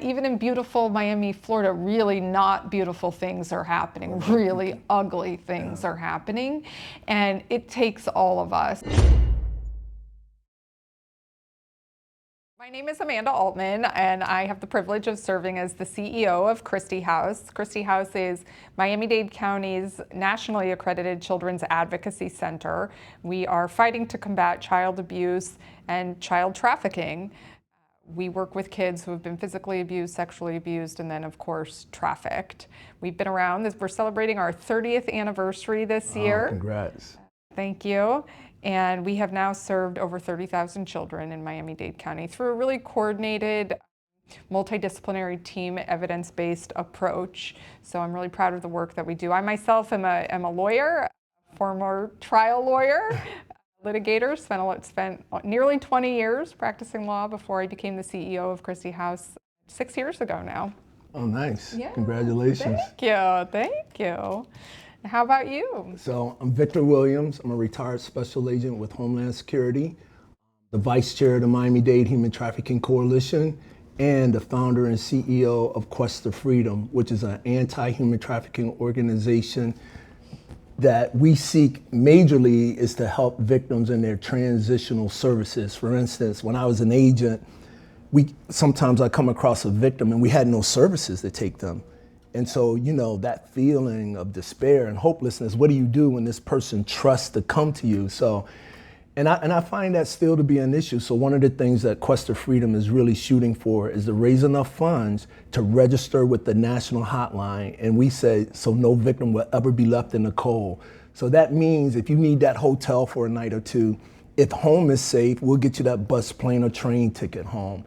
Even in beautiful Miami, Florida, really not beautiful things are happening. Really ugly things are happening. And it takes all of us. My name is Amanda Altman, and I have the privilege of serving as the CEO of Kristi House. Kristi House is Miami-Dade County's nationally accredited children's advocacy center. We are fighting to combat child abuse and child trafficking. We work with kids who have been physically abused, sexually abused, and then, of course, trafficked. We've been around. We're celebrating our 30th anniversary this year. Congrats. Thank you. And we have now served over 30,000 children in Miami-Dade County through a really coordinated, multidisciplinary team, evidence-based approach. So I'm really proud of the work that we do. I myself am a lawyer, former trial lawyer, litigator, spent nearly 20 years practicing law before I became the CEO of Kristi House 6 years ago now. Oh, nice. Yeah, Congratulations. Thank you. Thank you. How about you? So I'm Victor Williams. I'm a retired special agent with Homeland Security, the vice chair of the Miami-Dade Human Trafficking Coalition, and the founder and CEO of Quest for Freedom, which is an anti-human trafficking organization that we seek majorly is to help victims in their transitional services. For instance, when I was an agent, sometimes I come across a victim and we had no services to take them. And so, that feeling of despair and hopelessness, what do you do when this person trusts to come to you? So, and I find that still to be an issue. So one of the things that Quest for Freedom is really shooting for is to raise enough funds to register with the national hotline. And we say, so no victim will ever be left in the cold. So that means if you need that hotel for a night or two, if home is safe, we'll get you that bus, plane, or train ticket home,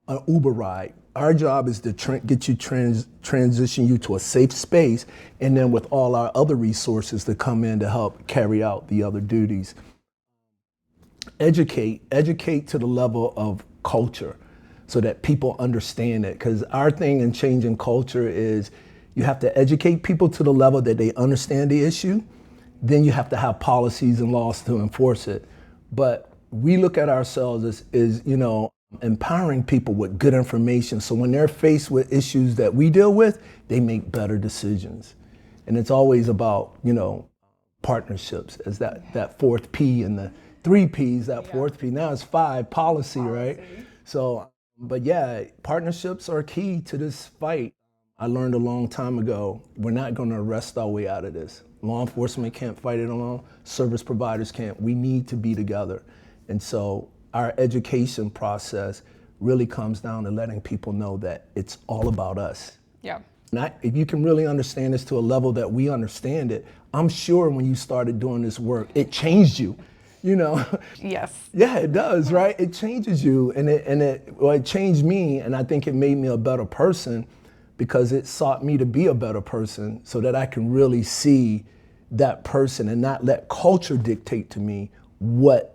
an Uber ride. Our job is to get you transition you to a safe space, and then with all our other resources to come in to help carry out the other duties. Educate to the level of culture so that people understand it. Because our thing in changing culture is you have to educate people to the level that they understand the issue. Then you have to have policies and laws to enforce it. But we look at ourselves as empowering people with good information, so when they're faced with issues that we deal with, they make better decisions. And it's always about, partnerships as that fourth P and the three Ps, fourth P. Now it's five, policy, right? So, but yeah, partnerships are key to this fight. I learned a long time ago, we're not gonna arrest our way out of this. Law enforcement can't fight it alone, service providers can't. We need to be together. And so our education process really comes down to letting people know that it's all about us. Yeah. And if you can really understand this to a level that we understand it, I'm sure when you started doing this work, it changed you, Yes. Yeah, it does, right? It changes you, and it changed me, and I think it made me a better person because it sought me to be a better person so that I can really see that person and not let culture dictate to me what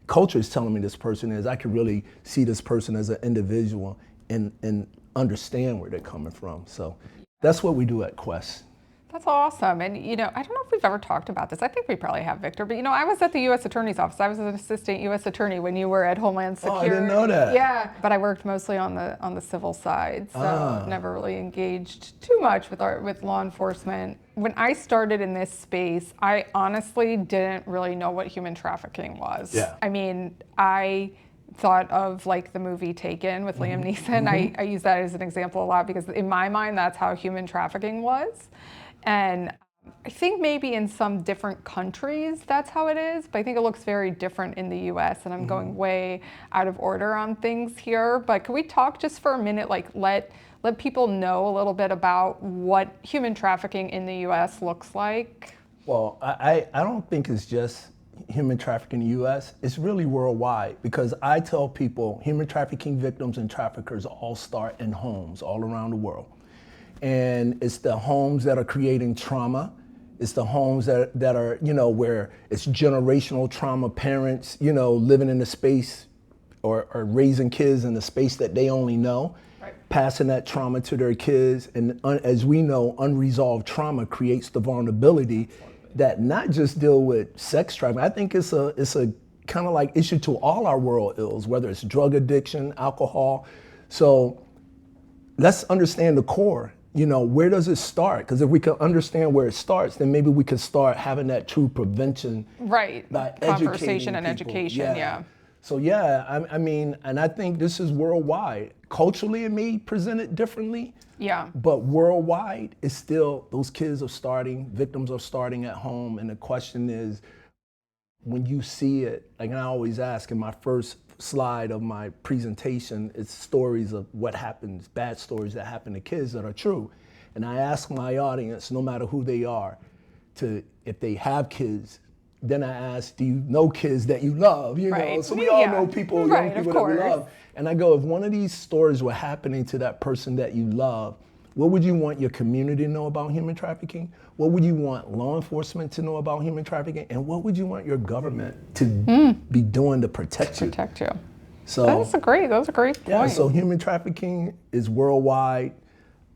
culture is telling me this person is. I can really see this person as an individual and understand where they're coming from. So that's what we do at Quest. That's awesome. And, I don't know if we've ever talked about this. I think we probably have, Victor. But, I was at the U.S. Attorney's Office. I was an assistant U.S. attorney when you were at Homeland Security. Oh, I didn't know that. Yeah. But I worked mostly on the civil side, so never really engaged too much with law enforcement. When I started in this space, I honestly didn't really know what human trafficking was. Yeah. I mean, I thought of the movie Taken with Liam Neeson. Mm-hmm. I use that as an example a lot because in my mind, that's how human trafficking was. And I think maybe in some different countries, that's how it is, but I think it looks very different in the US, and I'm going way out of order on things here. But can we talk just for a minute, let people know a little bit about what human trafficking in the US looks like? Well, I don't think it's just human trafficking in the US, it's really worldwide, because I tell people human trafficking victims and traffickers all start in homes all around the world. And it's the homes that are creating trauma. It's the homes that are, where it's generational trauma, parents, living in the space or raising kids in the space that they only know, right, passing that trauma to their kids. And as we know, unresolved trauma creates the vulnerability that not just deal with sex trafficking. I think it's a kind of issue to all our world ills, whether it's drug addiction, alcohol. So let's understand the core. You know, where does it start? Because if we can understand where it starts, then maybe we could start having that true prevention. Right. By Conversation and educating people. education, yeah. So yeah, I mean, and I think this is worldwide. Culturally, it may present it differently. Yeah. But worldwide, it's still, those kids are starting, victims are starting at home. And the question is, when you see it, like I always ask in my first slide of my presentation, it's stories of what happens, bad stories that happen to kids that are true. And I ask my audience, no matter who they are, if they have kids, then I ask, do you know kids that you love? You know, so we all know people, young people that we love. And I go, if one of these stories were happening to that person that you love, what would you want your community to know about human trafficking? What would you want law enforcement to know about human trafficking? And what would you want your government to be doing to protect you? So those are great points. Yeah, so human trafficking is worldwide.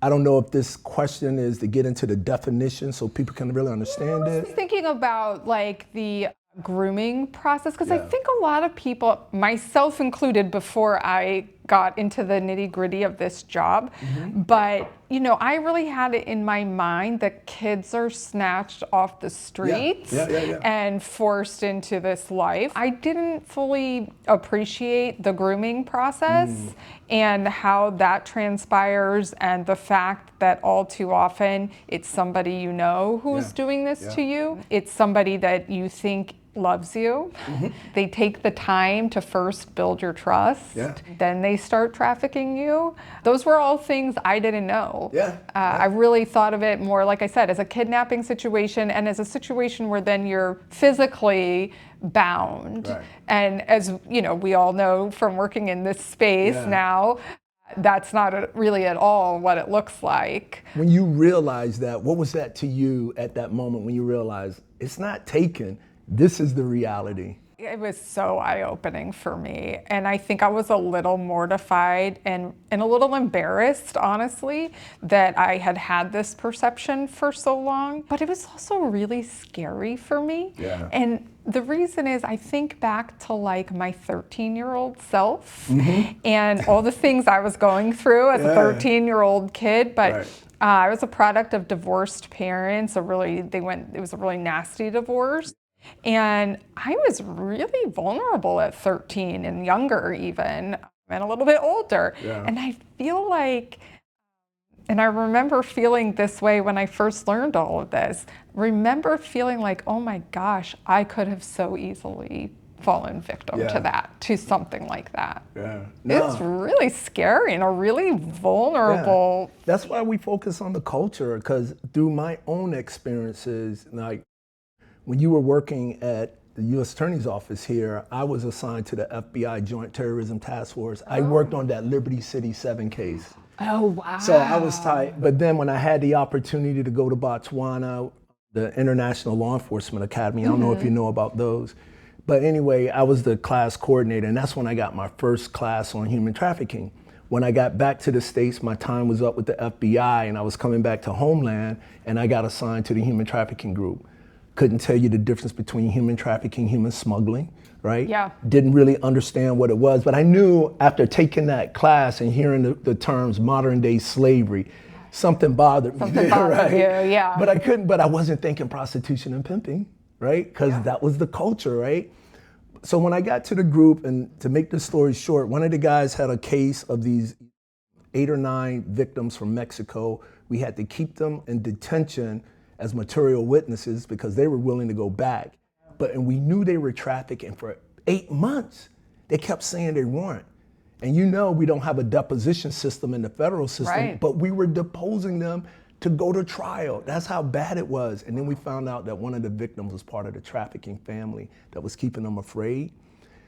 I don't know if this question is to get into the definition so people can really understand it. I was thinking about like the grooming process, because I think a lot of people, myself included, before I got into the nitty-gritty of this job, but you know, I really had it in my mind that kids are snatched off the streets and forced into this life. I didn't fully appreciate the grooming process and how that transpires, and the fact that all too often it's somebody you know who's doing this to you. It's somebody that you think loves you. They take the time to first build your trust, then they start trafficking you. Those were all things I didn't know. I really thought of it more, like I said, as a kidnapping situation, and as a situation where then you're physically bound. And as you know, we all know from working in this space now, that's not really at all what it looks like. When you realize that, what was that to you at that moment when you realized it's not taken, this is the reality? It was so eye-opening for me, and I think I was a little mortified and a little embarrassed, honestly, that I had had this perception for so long. But it was also really scary for me. And the reason is, I think back to like my 13-year-old self and all the things I was going through as a 13-year-old kid. But I was a product of divorced parents. It was a really nasty divorce. And I was really vulnerable at 13 and younger even, and a little bit older. And I feel like, and I remember feeling this way when I first learned all of this, remember feeling like, oh my gosh, I could have so easily fallen victim to that, to something like that. It's really scary and a really vulnerable. That's why we focus on the culture, because through my own experiences, like, when you were working at the U.S. Attorney's Office here, I was assigned to the FBI Joint Terrorism Task Force. I worked on that Liberty City 7 case. Oh, wow. So I was tight. But then when I had the opportunity to go to Botswana, the International Law Enforcement Academy, I don't know if you know about those. But anyway, I was the class coordinator, and that's when I got my first class on human trafficking. When I got back to the States, my time was up with the FBI, and I was coming back to Homeland, and I got assigned to the human trafficking group. Couldn't tell you the difference between human trafficking, human smuggling, right? Didn't really understand what it was, but I knew after taking that class and hearing the terms modern day slavery, something bothered me. Something bothered you, But I wasn't thinking prostitution and pimping, right? Because that was the culture, right? So when I got to the group, and to make the story short, one of the guys had a case of these 8 or 9 victims from Mexico. We had to keep them in detention as material witnesses because they were willing to go back. And we knew they were trafficking for 8 months. They kept saying they weren't. And you know, we don't have a deposition system in the federal system, but we were deposing them to go to trial. That's how bad it was. And then we found out that one of the victims was part of the trafficking family that was keeping them afraid.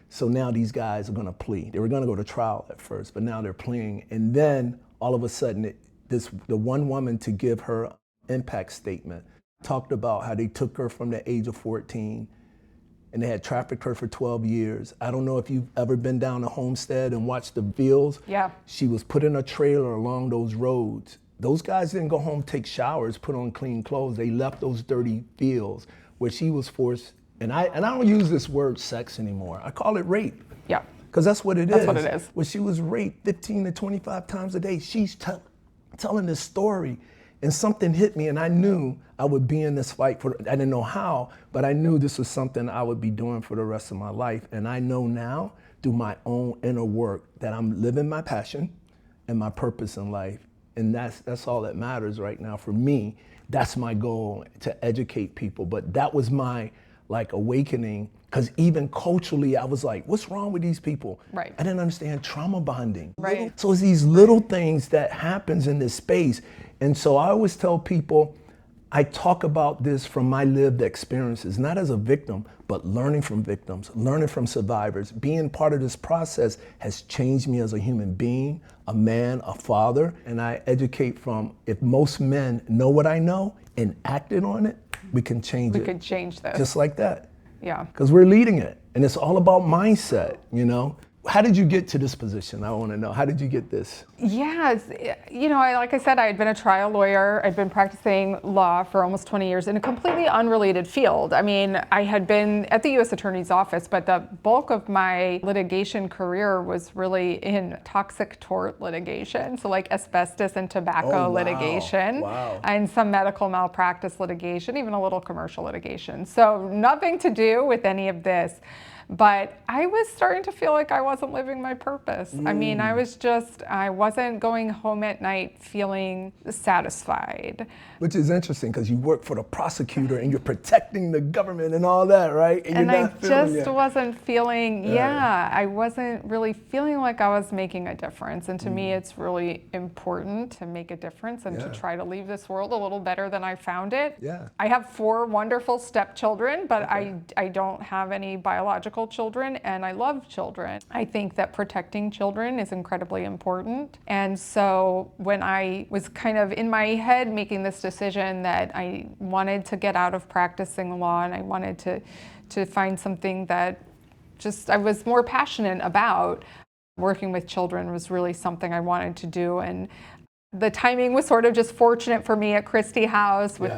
So now these guys are gonna plea. They were gonna go to trial at first, but now they're pleading. And then all of a sudden, the one woman, to give her impact statement, talked about how they took her from the age of 14 and they had trafficked her for 12 years. I don't know if you've ever been down to Homestead and watched the fields. She was put in a trailer along those roads. Those guys didn't go home, take showers, put on clean clothes. They left those dirty fields where she was forced, and I don't use this word sex anymore. I call it rape. Because that's what it is. That's what it is. When she was raped 15 to 25 times a day, she's telling this story. And something hit me, and I knew I would be in this fight I didn't know how, but I knew this was something I would be doing for the rest of my life. And I know now, through my own inner work, that I'm living my passion and my purpose in life. And that's all that matters right now for me. That's my goal, to educate people. But that was my awakening, because even culturally, I was like, what's wrong with these people? Right. I didn't understand trauma bonding. Right. So it's these little things that happens in this space. And so I always tell people, I talk about this from my lived experiences, not as a victim, but learning from victims, learning from survivors. Being part of this process has changed me as a human being, a man, a father, and I educate from, if most men know what I know and acted on it, we can change it. We could change this. Just like that. Yeah. Because we're leading it, and it's all about mindset, you know? How did you get to this position? I want to know. How did you get this? Yeah, like I said, I had been a trial lawyer. I'd been practicing law for almost 20 years in a completely unrelated field. I mean, I had been at the U.S. Attorney's Office, but the bulk of my litigation career was really in toxic tort litigation. So like asbestos and tobacco litigation, and some medical malpractice litigation, even a little commercial litigation. So nothing to do with any of this. But I was starting to feel like I wasn't living my purpose. I mean, I wasn't going home at night feeling satisfied. Which is interesting, because you work for the prosecutor and you're protecting the government and all that, right? And I just wasn't feeling, I wasn't really feeling like I was making a difference. And to me, it's really important to make a difference and to try to leave this world a little better than I found it. Yeah. I have 4 wonderful stepchildren, but I don't have any biological children, and I love children. I think that protecting children is incredibly important. And so when I was kind of in my head making this decision that I wanted to get out of practicing law, and I wanted to find something that I was more passionate about, working with children was really something I wanted to do. And the timing was sort of just fortunate for me at Kristi House with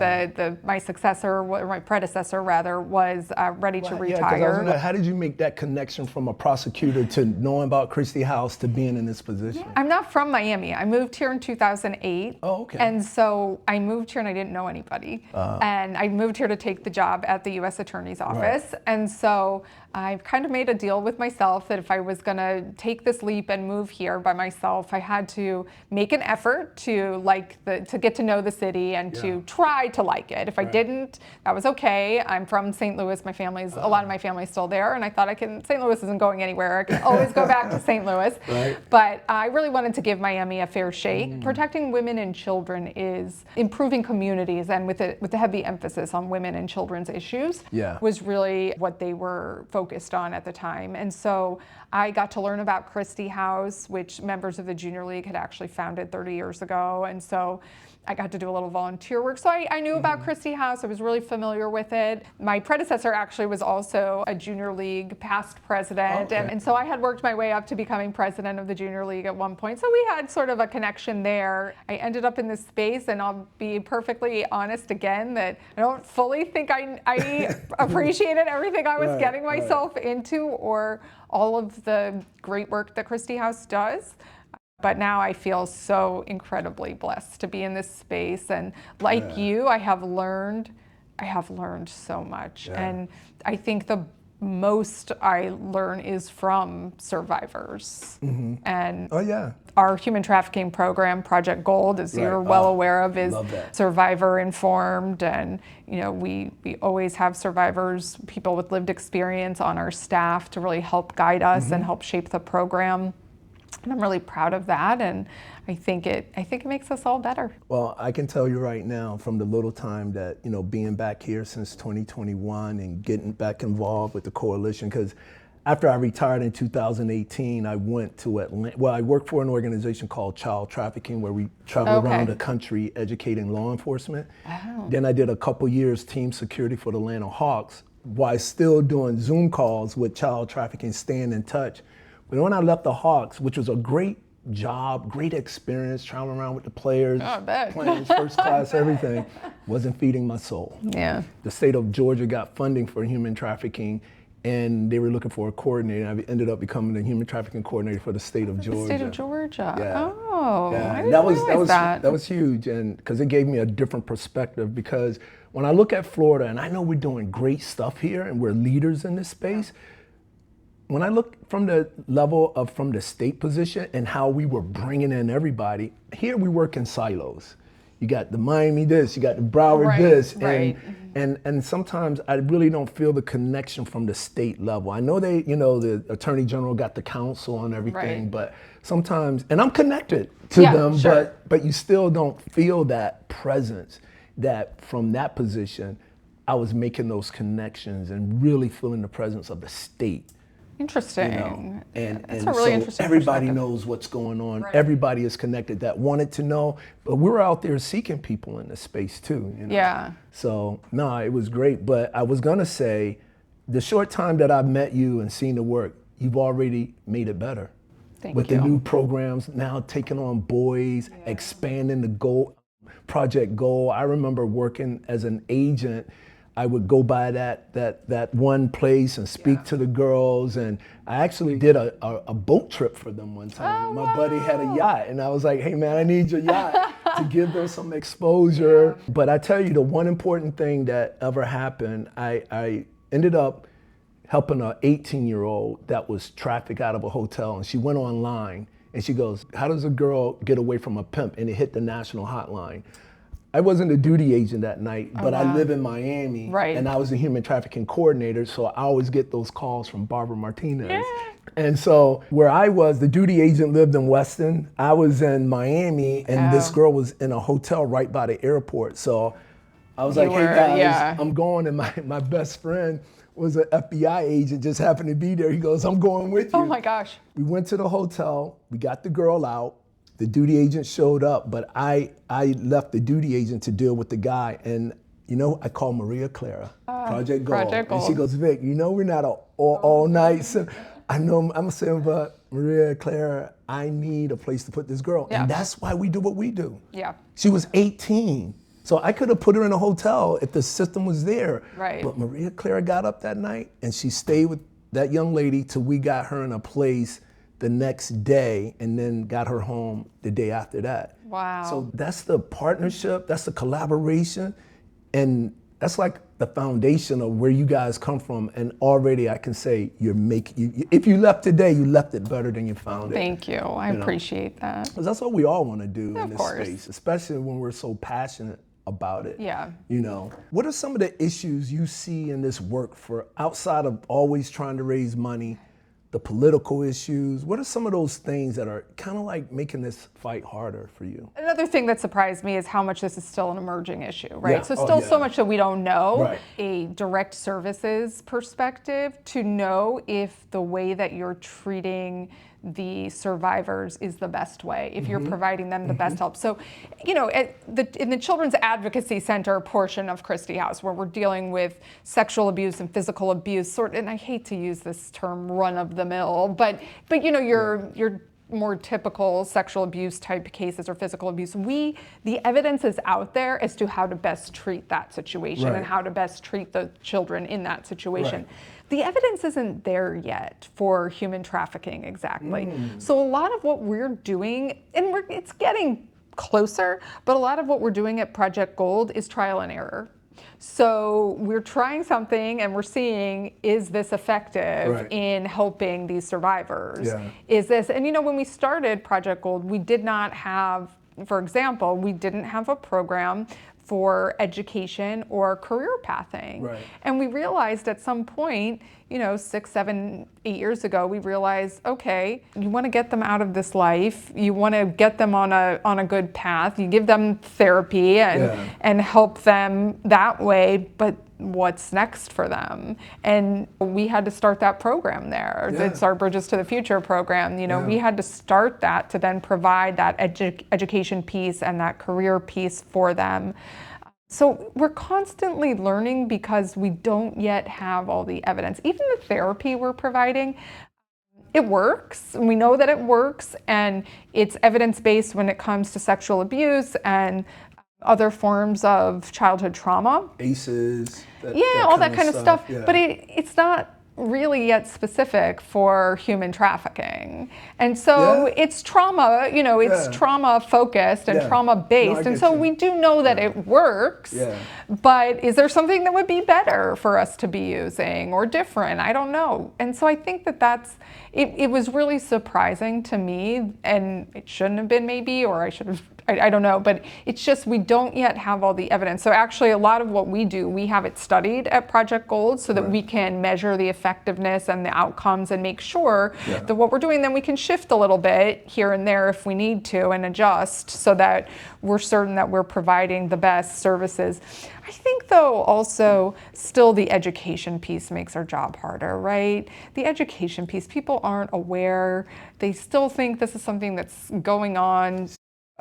my successor, or my predecessor rather, was ready to retire. How did you make that connection from a prosecutor to knowing about Kristi House to being in this position? I'm not from Miami. I moved here in 2008. Oh, okay. And so I moved here and I didn't know anybody. And I moved here to take the job at the U.S. Attorney's Office. Right. And so I kind of made a deal with myself that if I was going to take this leap and move here by myself, I had to make an effort to get to know the city and to try to like it. If I didn't, that was okay. I'm from St. Louis. My family's a lot of my family's still there, and I thought St. Louis isn't going anywhere. I can always go back to St. Louis. Right. But I really wanted to give Miami a fair shake. Protecting women and children is improving communities, and with a heavy emphasis on women and children's issues was really what they were focused on at the time. And so I got to learn about Kristi House, which members of the Junior League had actually founded 30 years ago. And so I got to do a little volunteer work. So I knew about Kristi House. I was really familiar with it. My predecessor actually was also a Junior League past president. And so I had worked my way up to becoming president of the Junior League at one point. So we had sort of a connection there. I ended up in this space, and I'll be perfectly honest again that I don't fully think I appreciated everything I was getting myself into, or all of the great work that Kristi House does. But now I feel so incredibly blessed to be in this space. And like you, I have learned so much. And I think the most I learn is from survivors. And our human trafficking program, Project Gold, as you're well aware of, is survivor informed. And we always have survivors, people with lived experience on our staff to really help guide us and help shape the program. And I'm really proud of that, and I think it makes us all better. Well, I can tell you right now, from the little time that, being back here since 2021 and getting back involved with the coalition, because after I retired in 2018, I went to Atlanta. Well, I worked for an organization called Child Trafficking, where we travel around the country educating law enforcement. Then I did a couple years team security for the Atlanta Hawks, while still doing Zoom calls with child trafficking, staying in touch. But when I left the Hawks, which was a great job, great experience, traveling around with the players, playing first class, everything, wasn't feeding my soul. The state of Georgia got funding for human trafficking, and they were looking for a coordinator. I ended up becoming the human trafficking coordinator for the state of Georgia. The state of Georgia. Yeah. Oh, Yeah. I didn't realize that. That was huge, and because it gave me a different perspective. Because when I look at Florida, and I know we're doing great stuff here, and we're leaders in this space. When I look from the level of from the state position and how we were bringing in everybody, here we work in silos. You got the Miami this, you got the Broward this, and sometimes I really don't feel the connection from the state level. I know they, the Attorney General got the council and everything, but sometimes, and I'm connected to them, but you still don't feel that presence that from that position, I was making those connections and really feeling the presence of the state. Interesting. And That's a really so interesting everybody knows what's going on. Everybody is connected that wanted to know, but we're out there seeking people in this space too. Yeah. So no, it was great. But I was gonna say, the short time that I've met you and seen the work, you've already made it better. Thank With you. the new programs, now taking on boys, expanding the goal, Project Goal. I remember working as an agent. I would go by that one place and speak to the girls, and I actually did a boat trip for them one time. My buddy had a yacht, and I was like, hey man, I need your yacht to give them some exposure. But I tell you, the one important thing that ever happened, I ended up helping an 18-year-old that was trafficked out of a hotel, and she went online, and she goes, how does a girl get away from a pimp? And it hit the national hotline. I wasn't a duty agent that night, but I live in Miami, and I was a human trafficking coordinator, so I always get those calls from Barbara Martinez. And so where I was, the duty agent lived in Weston, I was in Miami, and this girl was in a hotel right by the airport. So I was like, hey guys, I'm going, and my best friend was an FBI agent, just happened to be there. He goes, I'm going with you. Oh my gosh. We went to the hotel, we got the girl out, the duty agent showed up, but I left the duty agent to deal with the guy. And I called Maria Clara, Project Gold. And she goes, Vic, we're not all night. So I know I'm saying, but Maria Clara, I need a place to put this girl. And that's why we do what we do. Yeah. She was 18. So I could have put her in a hotel if the system was there. Right. But Maria Clara got up that night and she stayed with that young lady till we got her in a place the next day, and then got her home the day after that. Wow. So that's the partnership, that's the collaboration, and that's like the foundation of where you guys come from. And already I can say if you left today, you left it better than you found it. Thank you. I appreciate that. Because that's what we all want to do in this course. space, especially when we're so passionate about it. Yeah. What are some of the issues you see in this work for outside of always trying to raise money? The political issues, what are some of those things that are kind of like making this fight harder for you? Another thing that surprised me is how much this is still an emerging issue, right? Yeah. So still so much that we don't know. Right. A direct services perspective to know if the way that you're treating the survivors is the best way, if you're providing them the best help. So, in the Children's Advocacy Center portion of Kristi House, where we're dealing with sexual abuse and physical abuse, and I hate to use this term run of the mill, but your more typical sexual abuse type cases or physical abuse, the evidence is out there as to how to best treat that situation and how to best treat the children in that situation. The evidence isn't there yet for human trafficking exactly. So a lot of what we're doing, and it's getting closer, but a lot of what we're doing at Project Gold is trial and error. So we're trying something and we're seeing, is this effective in helping these survivors? Is this, and when we started Project Gold, we did not have, for example, we didn't have a program for education or career pathing. And we realized at some point, 6, 7, 8 years ago, we realized, okay, you want to get them out of this life, you want to get them on a good path, you give them therapy and help them that way, but what's next for them? And we had to start that program there. It's our Bridges to the Future program. We had to start that to then provide that education piece and that career piece for them. So we're constantly learning because we don't yet have all the evidence. Even the therapy we're providing, it works. We know that it works, and it's evidence-based when it comes to sexual abuse and other forms of childhood trauma. ACEs. All that kind of stuff. Yeah. But it's not really yet specific for human trafficking. And so Yeah. it's trauma, it's Yeah. trauma focused and Yeah. trauma based. No, I And get so you. we do know that it works. Yeah. But is there something that would be better for us to be using or different? I don't know. And so I think it was really surprising to me, and it shouldn't have been maybe, or I should have, I don't know, but it's just we don't yet have all the evidence. So actually a lot of what we do, we have it studied at Project Gold so that we can measure the effectiveness and the outcomes and make sure that what we're doing, then we can shift a little bit here and there if we need to and adjust so that we're certain that we're providing the best services. I think though also still the education piece makes our job harder, right? The education piece, people aren't aware. They still think this is something that's going on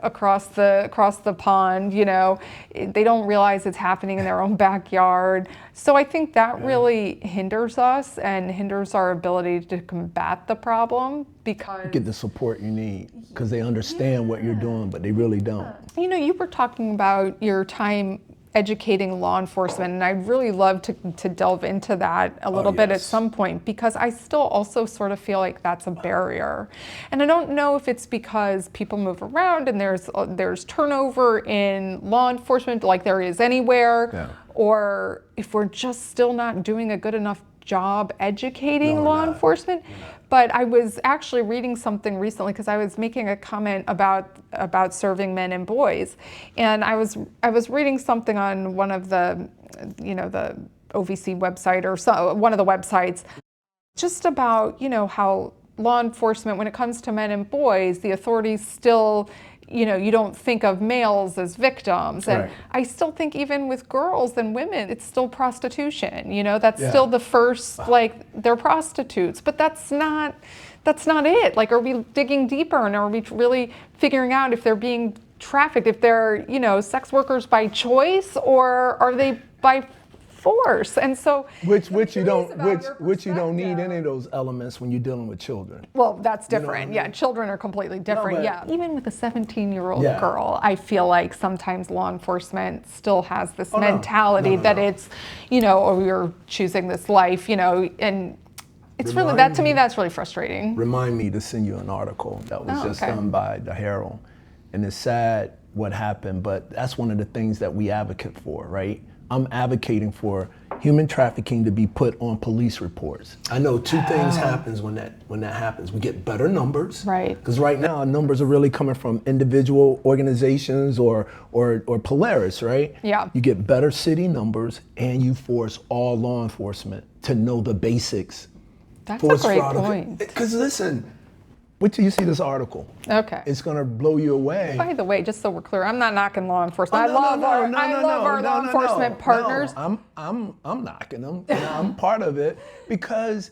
across the pond, they don't realize it's happening in their own backyard. So I think that really hinders us and hinders our ability to combat the problem because Get the support you need because they understand what you're doing, but they really don't. you were talking about your time educating law enforcement, and I'd really love to delve into that a little bit at some point because I still also sort of feel like that's a barrier. And I don't know if it's because people move around and there's turnover in law enforcement like there is anywhere, or if we're just still not doing a good enough job educating law enforcement. But I was actually reading something recently because I was making a comment about serving men and boys, and I was reading something on one of the the OVC website or one of the websites just about how law enforcement, when it comes to men and boys, the authorities still you don't think of males as victims. And I still think even with girls and women, it's still prostitution. That's still the first, like, they're prostitutes. But that's not it. Like, are we digging deeper and are we really figuring out if they're being trafficked, if they're, sex workers by choice or are they by force? And so which you don't need any of those elements when you're dealing with children. Well, that's different. Children are completely different. Even with a 17-year-old girl, I feel like sometimes law enforcement still has this mentality that it's, oh, you're choosing this life, and it's really, that to me, that's really frustrating. Remind me to send you an article that was just done by the Herald, and it's sad what happened, but that's one of the things that we advocate for, right? I'm advocating for human trafficking to be put on police reports. I know two things happens when that happens. We get better numbers, right? Because right now numbers are really coming from individual organizations or Polaris, right? Yeah. You get better city numbers, and you force all law enforcement to know the basics. That's a great point. Because listen. Wait till you see this article. Okay. It's gonna blow you away. By the way, just so we're clear, I'm not knocking law enforcement. I love our law enforcement partners. I'm knocking them. I'm part of it because,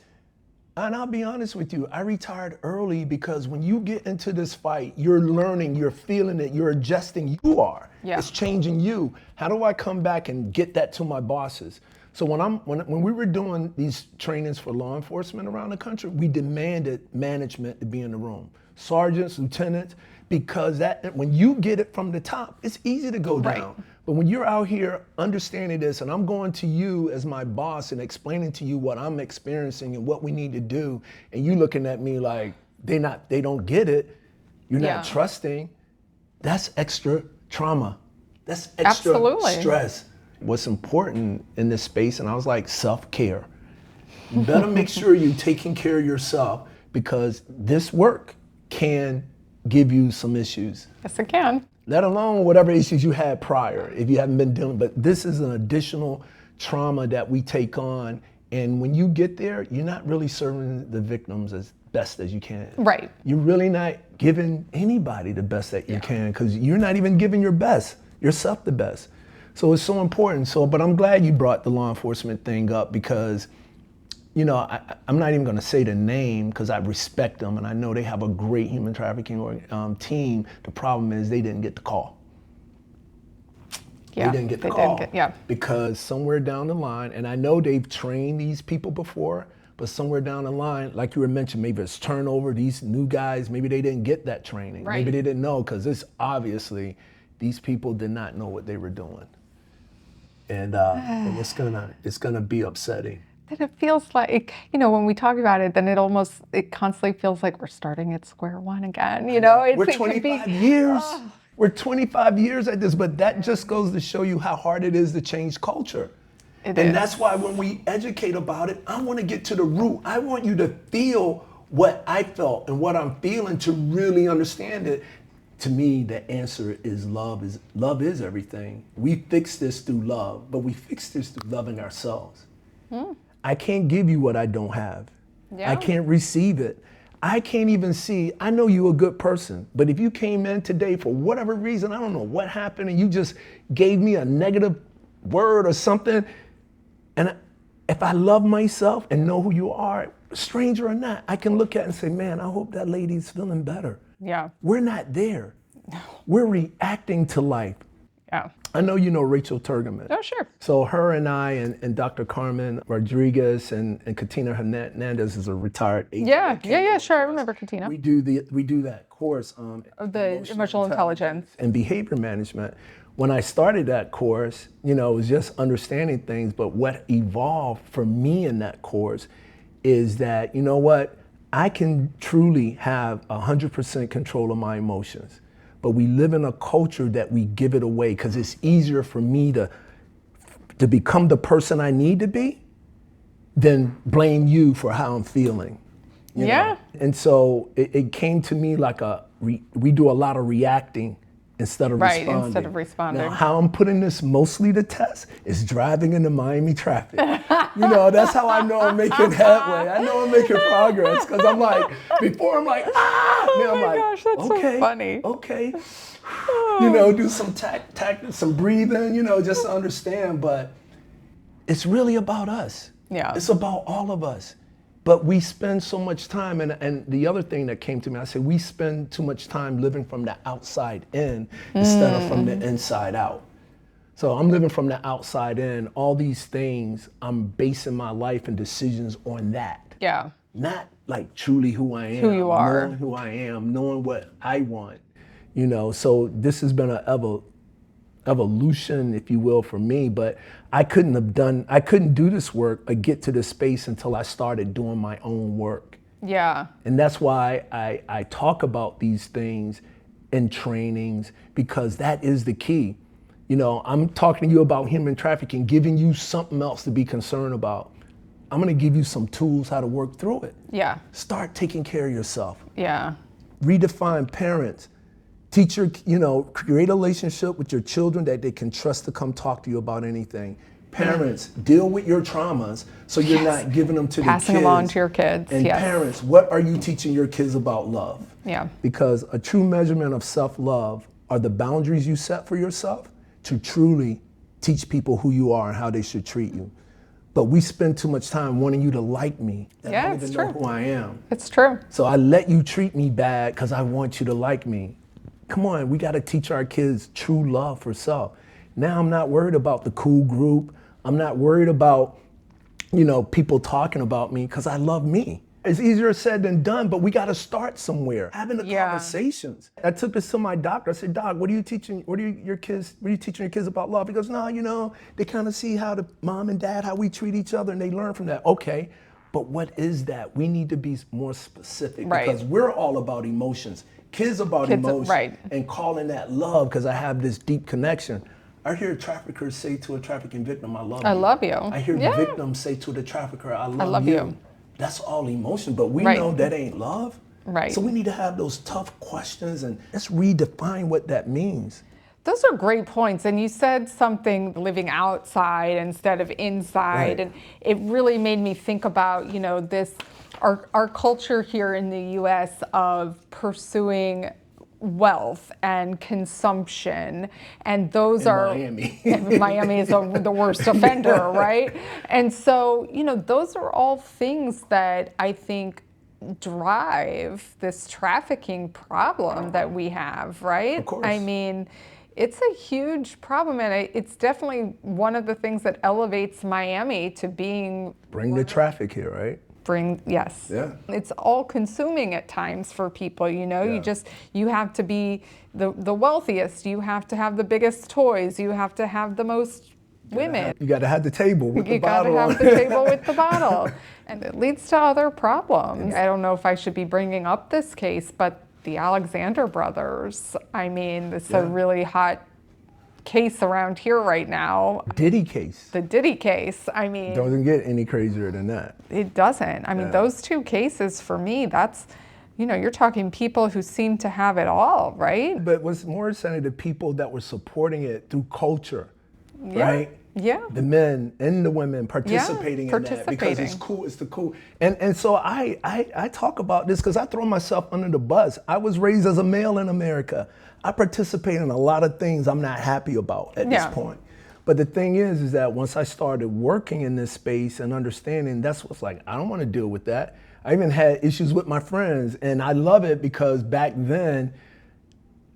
and I'll be honest with you, I retired early because when you get into this fight, you're learning, you're feeling it, you're adjusting. You are. Yeah. It's changing you. How do I come back and get that to my bosses? So when we were doing these trainings for law enforcement around the country, we demanded management to be in the room, sergeants, lieutenants, because that when you get it from the top, it's easy to go down. But when you're out here understanding this, and I'm going to you as my boss and explaining to you what I'm experiencing and what we need to do, and you looking at me like they don't get it, you're not trusting, that's extra trauma. That's extra stress. What's important in this space, and I was like, self-care. You better make sure you're taking care of yourself because this work can give you some issues. Yes, it can. Let alone whatever issues you had prior, if you haven't been dealing, but this is an additional trauma that we take on, and when you get there, you're not really serving the victims as best as you can. Right. You're really not giving anybody the best that you can because you're not even giving yourself the best. So it's so important. But I'm glad you brought the law enforcement thing up because, I'm not even going to say the name because I respect them and I know they have a great human trafficking team. The problem is they didn't get the call. Yeah, they didn't get the call because somewhere down the line, and I know they've trained these people before, but somewhere down the line, like you were mentioning, maybe it's turnover. These new guys, maybe they didn't get that training. Right. Maybe they didn't know because it's obviously these people did not know what they were doing. And it's gonna be upsetting. then it feels like, when we talk about it, then it constantly feels like we're starting at square one again. We're It could be, 25 years. oh, We're 25 years at this, but that just goes to show you how hard it is to change culture. it And is. that's why when we educate about it, I want to get to the root. I want you to feel what I felt and what I'm feeling to really understand it. To me, the answer is love. Love is everything. We fix this through love, but we fix this through loving ourselves. I can't give you what I don't have. Yeah. I can't receive it. I can't even see, I know you're a good person, but if you came in today for whatever reason, I don't know what happened, and you just gave me a negative word or something, and if I love myself and know who you are, stranger or not, I can look at it and say, man, I hope that lady's feeling better. Yeah. We're not there. We're reacting to life. Yeah. I know you know Rachel Turgerman. Oh, sure. So her and I and Dr. Carmen Rodriguez and Katina Hernandez is a retired agent. Yeah, sure. I remember Katina. We do that course Of the emotional intelligence. and behavior management. When I started that course, it was just understanding things, but what evolved for me in that course is that, I can truly have 100% control of my emotions, but we live in a culture that we give it away because it's easier for me to become the person I need to be than blame you for how I'm feeling. you Yeah. know? And so it came to me like we do a lot of reacting instead of Right, responding. instead of responding. Now, how I'm putting this mostly to test is driving into Miami traffic. That's how I know I'm making headway. I know I'm making progress because I'm like, before I'm like, now I'm my like, gosh, that's so okay, funny. okay. Do some some breathing, just to understand. But it's really about us. Yeah. It's about all of us. But we spend so much time, and the other thing that came to me, I said, we spend too much time living from the outside in instead of from the inside out. So I'm living from the outside in. All these things, I'm basing my life and decisions on that. Yeah. Not like truly who I am. Who you are. Knowing who I am, knowing what I want. So this has been an evolution, if you will, for me, but I couldn't do this work or get to this space until I started doing my own work. Yeah. And that's why I talk about these things in trainings, because that is the key. I'm talking to you about human trafficking, giving you something else to be concerned about. I'm gonna give you some tools how to work through it. Yeah. Start taking care of yourself. Yeah. Redefine parents. Teach create a relationship with your children that they can trust to come talk to you about anything. Parents, deal with your traumas so you're not giving them to the kids. Passing along to your kids. And yes. parents, what are you teaching your kids about love? Yeah. Because a true measurement of self-love are the boundaries you set for yourself to truly teach people who you are and how they should treat you. But we spend too much time wanting you to like me that I don't it's even true. know who I am. It's true. So I let you treat me bad because I want you to like me. Come on, we got to teach our kids true love for self. Now I'm not worried about the cool group. I'm not worried about, people talking about me because I love me. It's easier said than done, but we got to start somewhere. Having the conversations. I took this to my doctor. I said, Doc, what are you teaching your kids about love? He goes, no, they kind of see how the mom and dad, how we treat each other, and they learn from that. Okay, but what is that? We need to be more specific because we're all about emotions. Kids about emotion and calling that love because I have this deep connection. I hear traffickers say to a trafficking victim, I love you. I love you. I hear the victim say to the trafficker, I love you. That's all emotion, but we know that ain't love. Right. So we need to have those tough questions and let's redefine what that means. Those are great points. And you said something living outside instead of inside. Right. And it really made me think about, our culture here in the US of pursuing wealth and consumption. And those are Miami. Miami is the worst offender, right? And so, those are all things that I think drive this trafficking problem that we have, right? Of course. I mean, it's a huge problem, and it's definitely one of the things that elevates Miami to being. Bring the traffic here, right? Yes. Yeah. It's all consuming at times for people, you have to be the wealthiest, you have to have the biggest toys, you have to have the most women. You got to have the table with the You got to bottle. have the table with the bottle. And it leads to other problems. I don't know if I should be bringing up this case, but the Alexander brothers, I mean, it's a really hot case around here right now. Diddy case. The Diddy case, I mean. Doesn't get any crazier than that. It doesn't. I mean, those two cases for me, that's, you know, you're talking people who seem to have it all, right? But what's more exciting, the people that were supporting it through culture, right? Yeah. The men and the women participating in that because it's cool. It's the cool. And so I talk about this because I throw myself under the bus. I was raised as a male in America. I participate in a lot of things I'm not happy about at this point. But the thing is that once I started working in this space and understanding, that's what's like, I don't want to deal with that. I even had issues with my friends, and I love it because back then,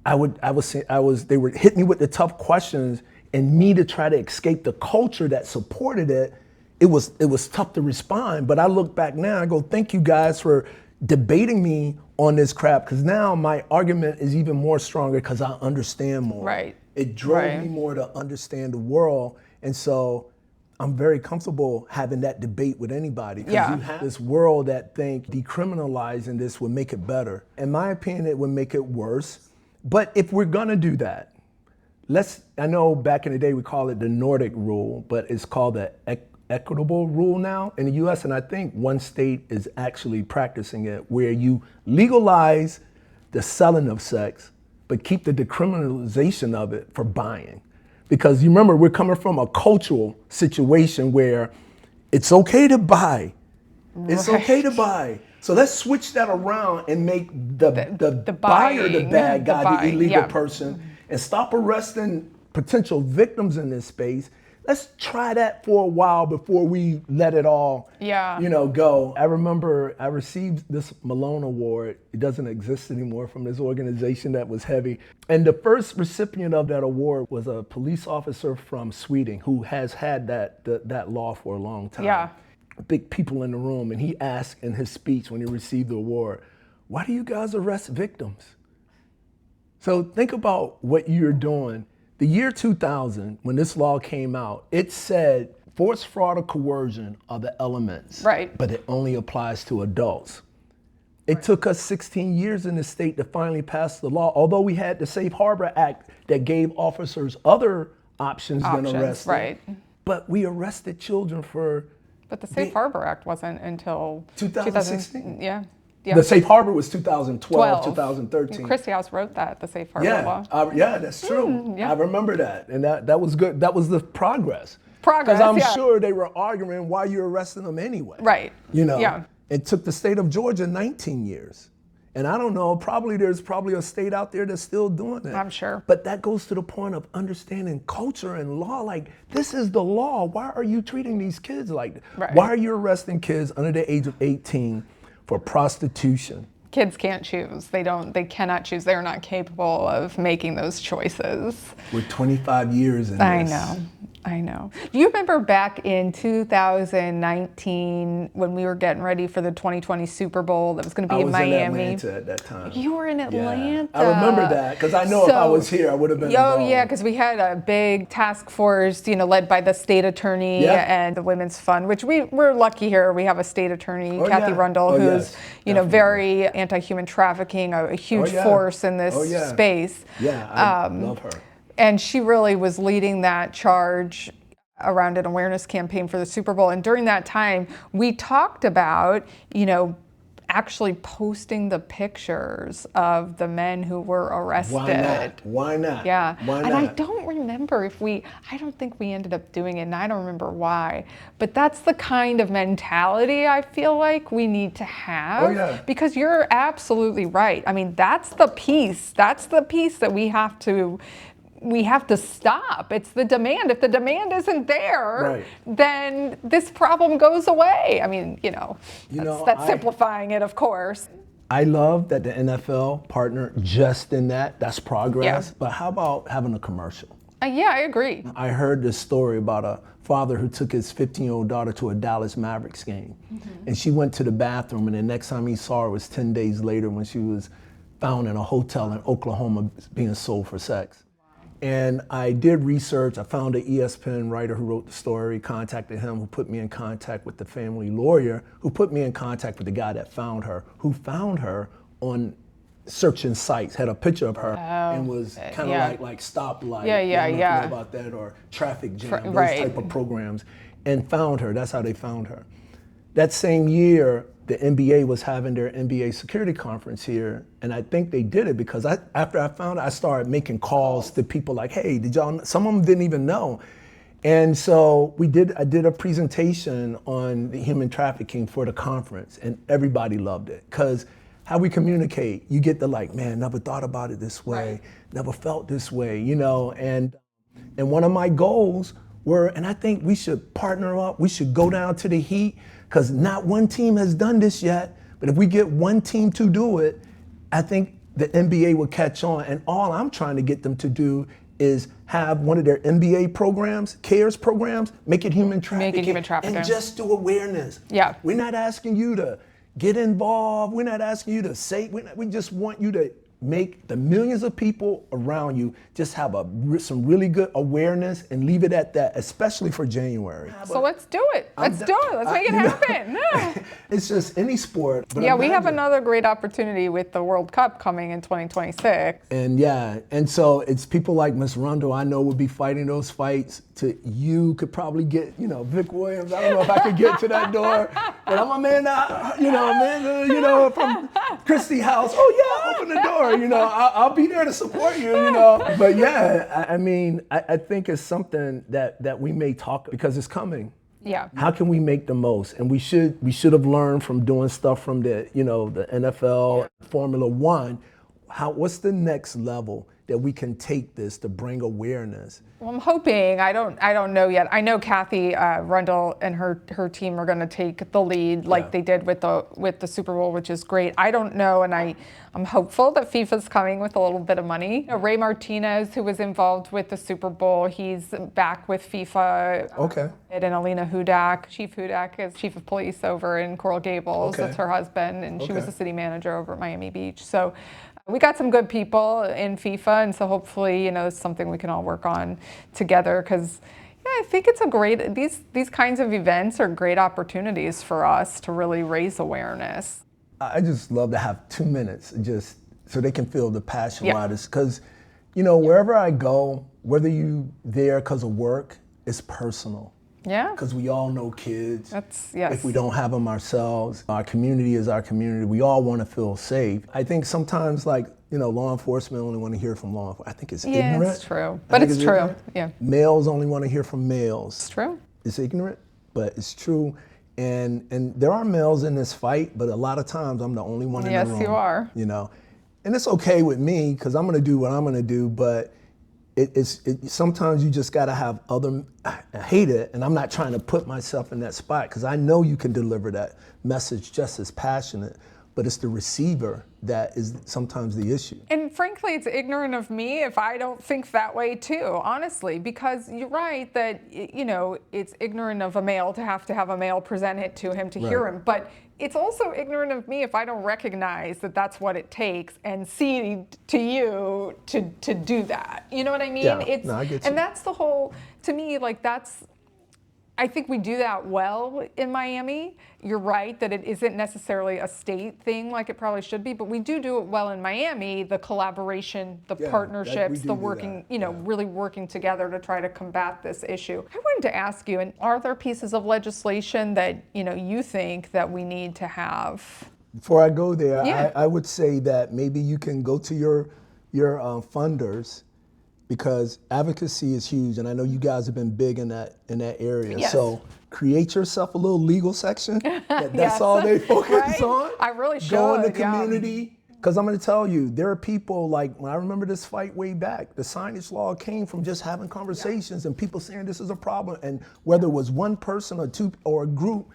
they would hit me with the tough questions, and me to try to escape the culture that supported it, it was tough to respond. But I look back now, I go, thank you guys for debating me on this crap, because now my argument is even more stronger because I understand more. Right. It drove me more to understand the world, and so I'm very comfortable having that debate with anybody, because you have this world that think decriminalizing this would make it better. In my opinion, it would make it worse. But if we're gonna do that, I know back in the day we call it the Nordic rule, but it's called the equitable rule now in the US, and I think one state is actually practicing it, where you legalize the selling of sex, but keep the decriminalization of it for buying. Because you remember, we're coming from a cultural situation where it's okay to buy. It's okay to buy. So let's switch that around and make the buyer the bad guy, the illegal person, and stop arresting potential victims in this space. Let's try that for a while before we let it all, go. I remember I received this Malone Award. It doesn't exist anymore, from this organization that was heavy. And the first recipient of that award was a police officer from Sweden who has had that law for a long time. Yeah. Big people in the room, and he asked in his speech when he received the award, why do you guys arrest victims? So think about what you're doing. The year 2000, when this law came out, it said force, fraud, or coercion are the elements, but it only applies to adults. It took us 16 years in the state to finally pass the law, although we had the Safe Harbor Act that gave officers other options than arresting. But we arrested children for... But the Safe Harbor Act wasn't until 2016. Yeah. The Safe Harbor was 2012, 2013. Kristi House wrote that, the Safe Harbor law. Yeah, that's true. I remember that, and that was good. That was the progress. Because I'm sure they were arguing why you're arresting them anyway. Right. You know. It took the state of Georgia 19 years. And I don't know, there's probably a state out there that's still doing it. I'm sure. But that goes to the point of understanding culture and law. Like, this is the law. Why are you treating these kids like that? Why are you arresting kids under the age of 18 for prostitution? Kids can't choose. They cannot choose. They're not capable of making those choices. We're 25 years in this. I know. Do you remember back in 2019 when we were getting ready for the 2020 Super Bowl that was going to be in Miami? I was in Atlanta at that time. You were in Atlanta. I remember that, because I know if I was here, I would have been involved. Oh yeah, because we had a big task force, led by the state attorney and the Women's Fund, which we're lucky here. We have a state attorney, Kathy Rundle, who's very anti-human trafficking, a huge force in this space. Yeah, I love her. And she really was leading that charge around an awareness campaign for the Super Bowl. And during that time, we talked about, actually posting the pictures of the men who were arrested. Why not? Yeah. Why not? And I don't remember I don't think we ended up doing it, and I don't remember why. But that's the kind of mentality I feel like we need to have. Because you're absolutely right. I mean, that's the piece that we have to stop. It's the demand. If the demand isn't there, then this problem goes away. I mean, that's simplifying it, of course. I love that the NFL partnered just in that. That's progress. But how about having a commercial? Yeah, I agree. I heard this story about a father who took his 15-year-old daughter to a Dallas Mavericks game. And she went to the bathroom, and the next time he saw her was 10 days later when she was found in a hotel in Oklahoma being sold for sex. And I did research. I found an ESPN writer who wrote the story, contacted him, who put me in contact with the family lawyer, who put me in contact with the guy that found her, who found her on searching sites, had a picture of her, and was kind of like stoplight. Yeah, I don't know if you know about that, or traffic jam, those type of programs, and found her. That's how they found her. That same year, the NBA was having their NBA security conference here, and I think they did it because after I found it, I started making calls to people like, hey, did y'all know? Some of them didn't even know. And so I did a presentation on the human trafficking for the conference, and everybody loved it. Because how we communicate, you get the like, man, never thought about it this way, never felt this way, you know, and one of my goals were, and I think we should partner up, we should go down to the heat, because not one team has done this yet, but if we get one team to do it, I think the NBA will catch on. And all I'm trying to get them to do is have one of their NBA programs, CARES programs, make it human trafficking. Make it human trafficking. And just do awareness. Yeah. We're not asking you to get involved. We're not asking you to say, we just want you to make the millions of people around you just have some really good awareness and leave it at that, especially for January. So let's do it. Let's do it. Let's make it happen. It's just any sport. But yeah, we have another great opportunity with the World Cup coming in 2026. And so it's people like Miss Rundle I know would be fighting those fights. You could probably get, Vic Williams. I don't know if I could get to that door, but I'm Amanda, from Kristi House. Oh yeah, open the door. I'll be there to support you. But yeah, I think it's something that we may talk because it's coming. Yeah. How can we make the most? And we should have learned from doing stuff from the NFL, Formula One. What's the next level that we can take this to bring awareness? Well, I'm hoping. I don't know yet. I know Kathy Rundle and her team are going to take the lead like they did with the Super Bowl, which is great. I don't know, and I'm hopeful that FIFA's coming with a little bit of money. Ray Martinez, who was involved with the Super Bowl, he's back with FIFA. Okay. And Alina Hudak. Chief Hudak is chief of police over in Coral Gables. Okay. That's her husband, and she was the city manager over at Miami Beach. So we got some good people in FIFA, and so hopefully, it's something we can all work on together. Because I think it's these kinds of events are great opportunities for us to really raise awareness. I just love to have 2 minutes just so they can feel the passion about this. Because, wherever I go, whether you there because of work, it's personal. Yeah. Because we all know kids. Yes. If we don't have them ourselves, our community is our community. We all want to feel safe. I think sometimes, law enforcement only want to hear from law enforcement. I think it's ignorant. Yeah, it's true. But it's true. Ignorant. Yeah. Males only want to hear from males. It's true. It's ignorant, but it's true. And there are males in this fight, but a lot of times I'm the only one in the room. Yes, you are. And it's okay with me because I'm going to do what I'm going to do, but sometimes you just got to have I hate it, and I'm not trying to put myself in that spot because I know you can deliver that message just as passionate, but it's the receiver that is sometimes the issue. And frankly, it's ignorant of me if I don't think that way too, honestly, because you're right that, it's ignorant of a male to have a male present it to him to hear him, but it's also ignorant of me if I don't recognize that that's what it takes and cede to you to do that. You know what I mean? Yeah, I get you. And that's the whole, to me, I think we do that well in Miami. You're right that it isn't necessarily a state thing like it probably should be, but we do it well in Miami, the collaboration, the partnerships, the working, really working together to try to combat this issue. I wanted to ask you, and are there pieces of legislation that, you think that we need to have? Before I go there, I would say that maybe you can go to your funders, because advocacy is huge, and I know you guys have been big in that area. Yes. So create yourself a little legal section. That's all they focus on. I really should. Go in the community. Because I'm going to tell you, there are people when I remember this fight way back, the signage law came from just having conversations and people saying this is a problem. And whether it was one person or two or a group,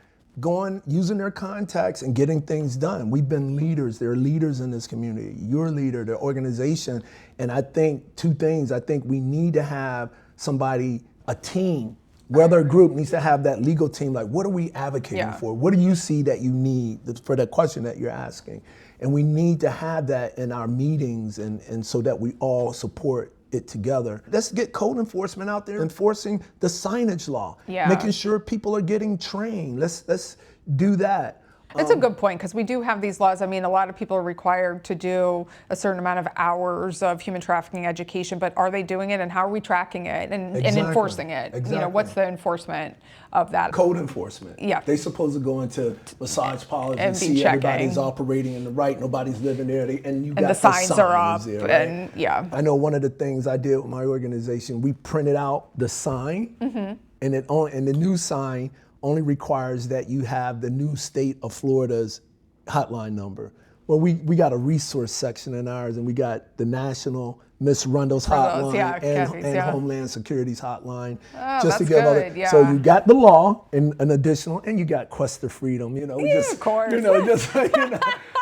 using their contacts and getting things done. We've been leaders. There are leaders in this community. You're a leader, the organization. And I think two things. I think we need to have a team, whether a group needs to have that legal team. Like, what are we advocating for? What do you see that you need for that question that you're asking? And we need to have that in our meetings and so that we all support it together. Let's get code enforcement out there enforcing the signage law, Yeah. making sure people are getting trained. Let's do that. It's a good point because we do have these laws. I mean, a lot of people are required to do a certain amount of hours of human trafficking education, but are they doing it, and how are we tracking it and enforcing it? Exactly. You know, what's the enforcement of that? Code enforcement. Yeah. They're supposed to go into massage parlors and be see checking. everybody's operating in the right, nobody's living there, and you got And the signs are up, there, right? and yeah. I know one of the things I did with my organization, we printed out the sign, and the new sign only requires that you have the new state of Florida's hotline number. Well, we got a resource section in ours, and we got the national Miss Rundle's hotline yeah, and Kathy's, yeah. Homeland Security's hotline. Oh, just to that's give all good, the, yeah. So you got the law and an additional, and you got Quest for Freedom. You know, Yeah, of course. you know, just you know.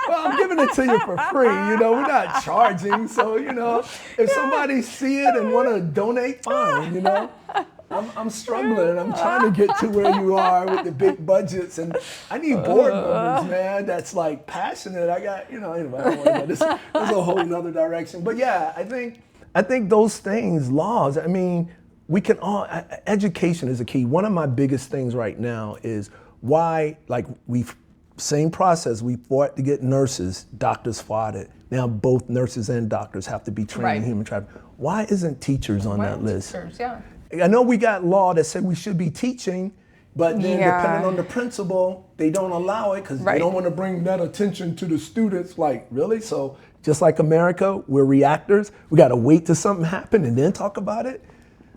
Well, I'm giving it to you for free. You know, we're not charging. So you know, if somebody see it and want to donate, fine. You know. I'm struggling. I'm trying to get to where you are with the big budgets, and I need board members, man. That's like passionate. I got, you know, anyway, I don't want to go this. There's a whole other direction. But yeah, I think those things, laws. I mean, we can all. Education is a key. One of my biggest things right now is why, like same process. We fought to get nurses. Doctors fought it. Now both nurses and doctors have to be trained in human trafficking. Why isn't teachers on that list? Teachers, yeah. I know we got law that said we should be teaching, but then depending on the principal, they don't allow it because they don't want to bring that attention to the students. Like, really? So just like America, we're reactors. We got to wait till something happens and then talk about it.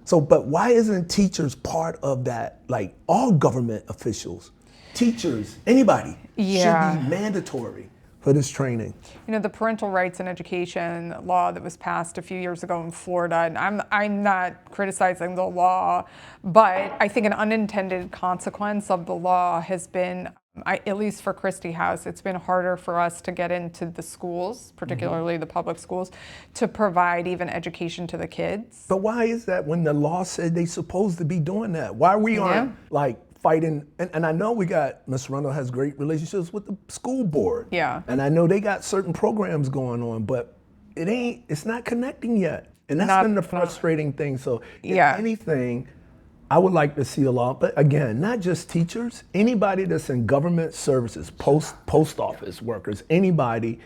So, but why isn't teachers part of that? Like all government officials, teachers, anybody should be mandatory for this training. You know, the parental rights and education law that was passed a few years ago in Florida, and I'm not criticizing the law, but I think an unintended consequence of the law has been, at least for Kristi House, it's been harder for us to get into the schools, particularly the public schools, to provide even education to the kids. But why is that when the law said they're supposed to be doing that? Why we aren't like fighting, and I know we got, Ms. Rundle has great relationships with the school board. Yeah. And I know they got certain programs going on, but it's not connecting yet. And that's been the frustrating thing. So if anything, I would like to see a law, but again, not just teachers, anybody that's in government services, post office workers, anybody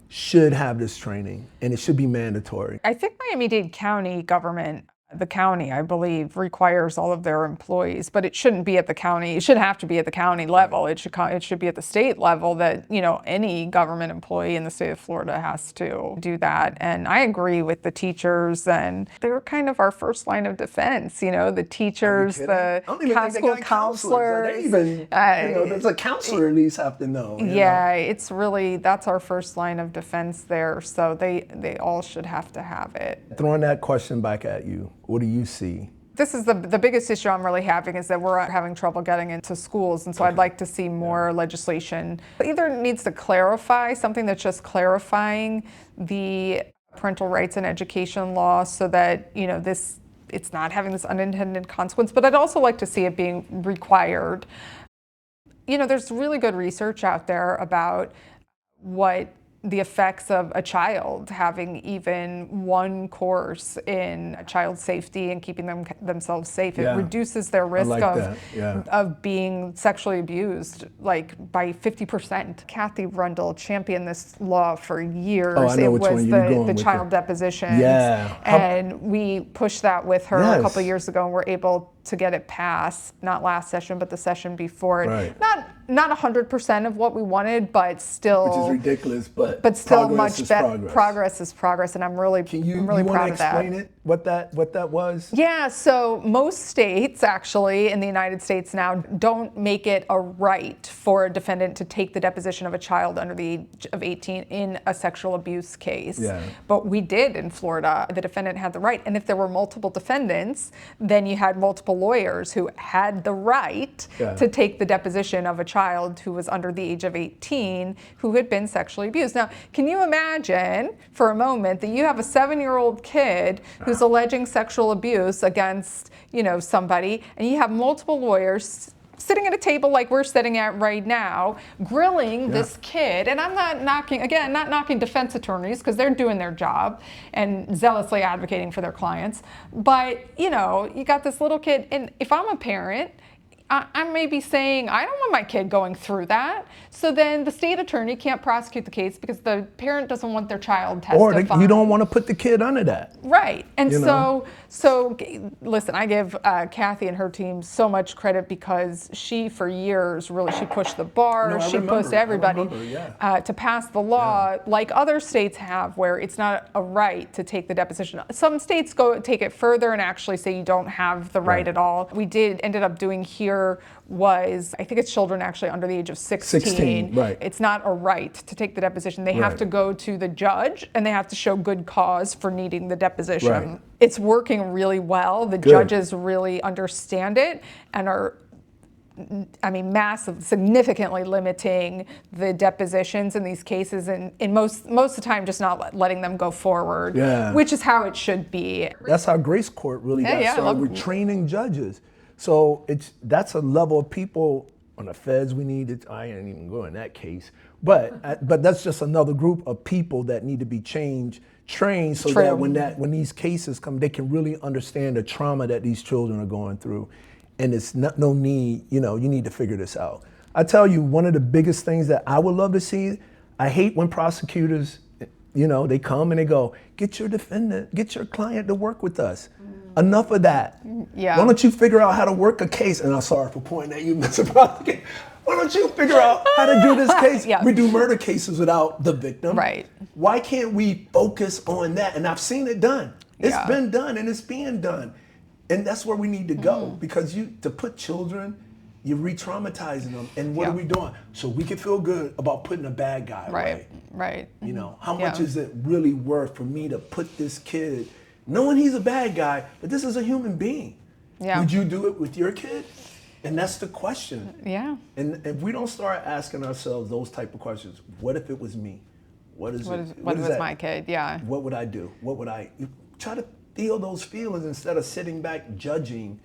should have this training, and it should be mandatory. I think Miami-Dade County government, the county, I believe, requires all of their employees, but it shouldn't be at the county. It shouldn't have to be at the county level. It should be at the state level that, you know, any government employee in the state of Florida has to do that. And I agree with the teachers, and they're kind of our first line of defense. You know, the teachers, the school counselors. You know, there's a counselor at least have to know. Yeah, it's really, that's our first line of defense there. So they all should have to have it. Throwing that question back at you, what do you see? This is the biggest issue I'm really having, is that we're having trouble getting into schools, and so I'd like to see more legislation. Either needs to clarify something that's just clarifying the parental rights and education law so that, you know, it's not having this unintended consequence, but I'd also like to see it being required. You know, there's really good research out there about what the effects of a child having even one course in child safety and keeping themselves safe. It reduces their risk of being sexually abused, like by 50%. Kathy Rundle championed this law for years. It was the child depositions. And we pushed that with her a couple of years ago, and we're able to get it passed, not last session, but the session before it. Not 100% of what we wanted, but still. Which is ridiculous, but still much better. Progress is progress, and I'm really proud of that. You want to explain it? What that was? Yeah, so most states actually in the United States now don't make it a right for a defendant to take the deposition of a child under the age of 18 in a sexual abuse case. But we did in Florida. The defendant had the right, and if there were multiple defendants, then you had multiple lawyers who had the right to take the deposition of a child who was under the age of 18 who had been sexually abused. Now, can you imagine for a moment that you have a 7-year-old kid who's alleging sexual abuse against, you know, somebody, and you have multiple lawyers sitting at a table like we're sitting at right now, grilling this kid. And I'm not knocking defense attorneys, because they're doing their job and zealously advocating for their clients. But, you got this little kid, and if I'm a parent, I may be saying, I don't want my kid going through that. So then the state attorney can't prosecute the case because the parent doesn't want their child testifying. Or you don't want to put the kid under that. Right. And so listen, I give Kathy and her team so much credit, because she, for years, really, she pushed the bar. She pushed everybody to pass the law, like other states have, where it's not a right to take the deposition. Some states take it further and actually say you don't have the right at all. We ended up doing here was, I think it's children actually under the age of 16. Right. It's not a right to take the deposition. They have to go to the judge, and they have to show good cause for needing the deposition. Right. It's working really well. The judges really understand it and are, significantly limiting the depositions in these cases, and in most of the time just not letting them go forward, which is how it should be. That's how Grace Court really got started. We're training judges. So that's a level of people on the feds we need. I ain't even going in that case, but that's just another group of people that need to be trained so that when these cases come, they can really understand the trauma that these children are going through, and it's no need. You need to figure this out. I tell you, one of the biggest things that I would love to see. I hate when prosecutors, they come and they go, get your defendant, get your client to work with us. Enough of that. Yeah. Why don't you figure out how to work a case? And I'm sorry for pointing at you, Mr. Prosecutor. Why don't you figure out how to do this case? We do murder cases without the victim. Right. Why can't we focus on that? And I've seen it done. It's been done, and it's being done. And that's where we need to go, because to put children, you're re-traumatizing them. And what are we doing? So we can feel good about putting a bad guy away. Right. How much is it really worth for me to put this kid, knowing he's a bad guy, but this is a human being? Would you do it with your kid? And that's the question. Yeah. And if we don't start asking ourselves those type of questions, what if it was me? What if it was my kid? Yeah. What would I do? You try to feel those feelings instead of sitting back judging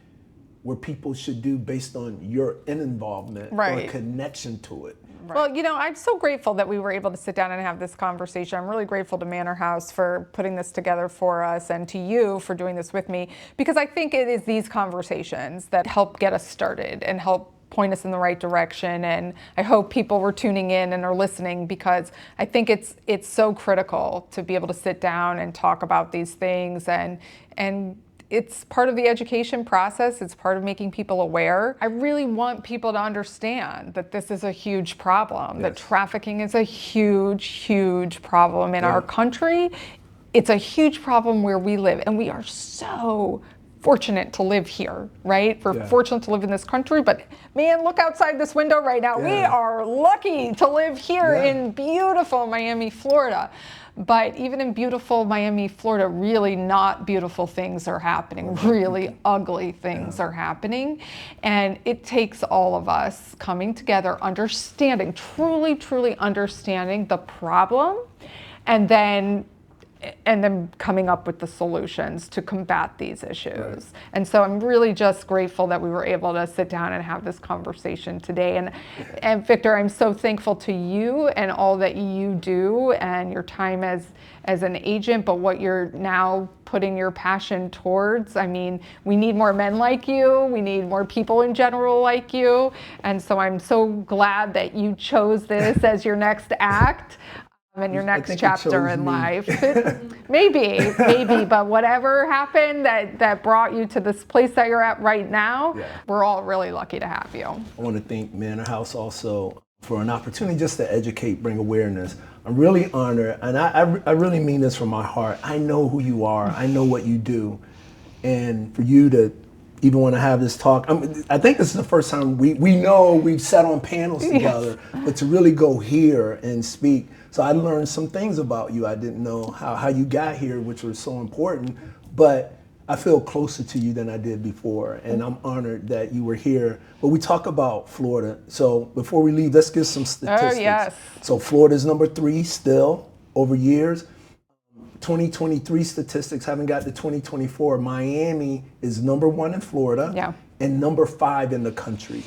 where people should do based on your involvement or connection to it. Well, I'm so grateful that we were able to sit down and have this conversation. I'm really grateful to Manor House for putting this together for us, and to you for doing this with me, because I think it is these conversations that help get us started and help point us in the right direction. And I hope people were tuning in and are listening, because I think it's so critical to be able to sit down and talk about these things, and it's part of the education process. It's part of making people aware. I really want people to understand that this is a huge problem, that trafficking is a huge, huge problem in our country. It's a huge problem where we live, and we are so fortunate to live here, right? We're fortunate to live in this country, but man, look outside this window right now. We are lucky to live here in beautiful Miami, Florida. But even in beautiful Miami, Florida, really not beautiful things are happening. Really ugly things are happening. And it takes all of us coming together, understanding, truly, truly understanding the problem, and then coming up with the solutions to combat these issues. And so I'm really just grateful that we were able to sit down and have this conversation today. And Victor, I'm so thankful to you and all that you do, and your time as an agent, but what you're now putting your passion towards. I mean, we need more men like you. We need more people in general like you. And so I'm so glad that you chose this as your next act. And your next chapter in life. maybe, but whatever happened that brought you to this place that you're at right now, we're all really lucky to have you. I want to thank Manor House also for an opportunity just to educate, bring awareness. I'm really honored, and I really mean this from my heart. I know who you are. I know what you do. And for you to even want to have this talk, I think this is the first time we know we've sat on panels together, but to really go here and speak. So I learned some things about you I didn't know, how you got here, which was so important, but I feel closer to you than I did before, and I'm honored that you were here. But we talk about Florida. So before we leave, let's give some statistics. Oh, yes. So Florida's number 3 still over years. 2023 statistics haven't got to 2024. Miami is number 1 in Florida and number 5 in the country.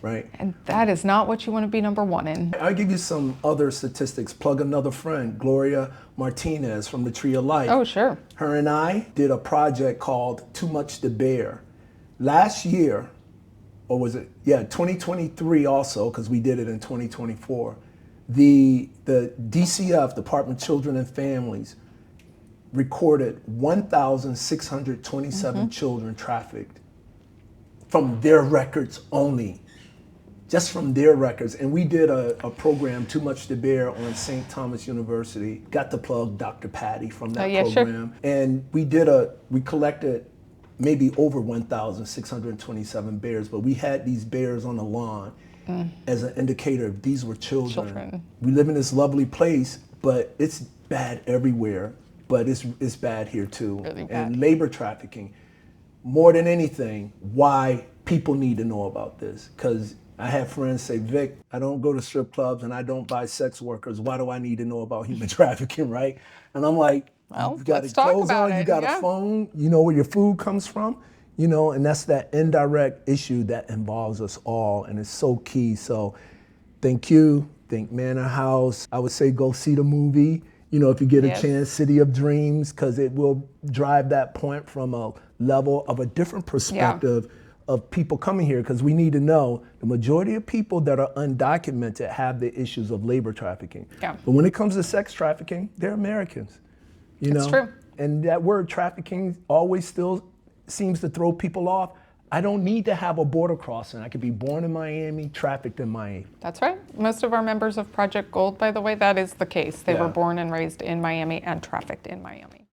right? And that is not what you want to be number one in. I'll give you some other statistics. Plug another friend, Gloria Martinez from the Tree of Life. Oh, sure. Her and I did a project called Too Much to Bear. Last year, or was it? Yeah, 2023 also, because we did it in 2024. The DCF, Department of Children and Families, recorded 1,627 children trafficked from their records only. Just from their records. And we did a program, Too Much to Bear, on St. Thomas University. Got to plug Dr. Patty from that program. Sure. And we collected maybe over 1,627 bears, but we had these bears on the lawn as an indicator of these were children. We live in this lovely place, but it's bad everywhere, but it's bad here too. Really bad. And labor trafficking, more than anything, why people need to know about this. Because I have friends say, Vic, I don't go to strip clubs and I don't buy sex workers. Why do I need to know about human trafficking, right? And I'm like, well, you've got let's talk clothes about on, it. you got a phone, you know where your food comes from, you know, and that's that indirect issue that involves us all, and it's so key. So thank you, thank Manor House. I would say go see the movie, you know, if you get a chance, City of Dreams, because it will drive that point from a level of a different perspective of people coming here, because we need to know the majority of people that are undocumented have the issues of labor trafficking. Yeah. But when it comes to sex trafficking, they're Americans. You know? It's true. And that word trafficking always still seems to throw people off. I don't need to have a border crossing. I could be born in Miami, trafficked in Miami. That's right. Most of our members of Project Gold, by the way, that is the case. They were born and raised in Miami and trafficked in Miami.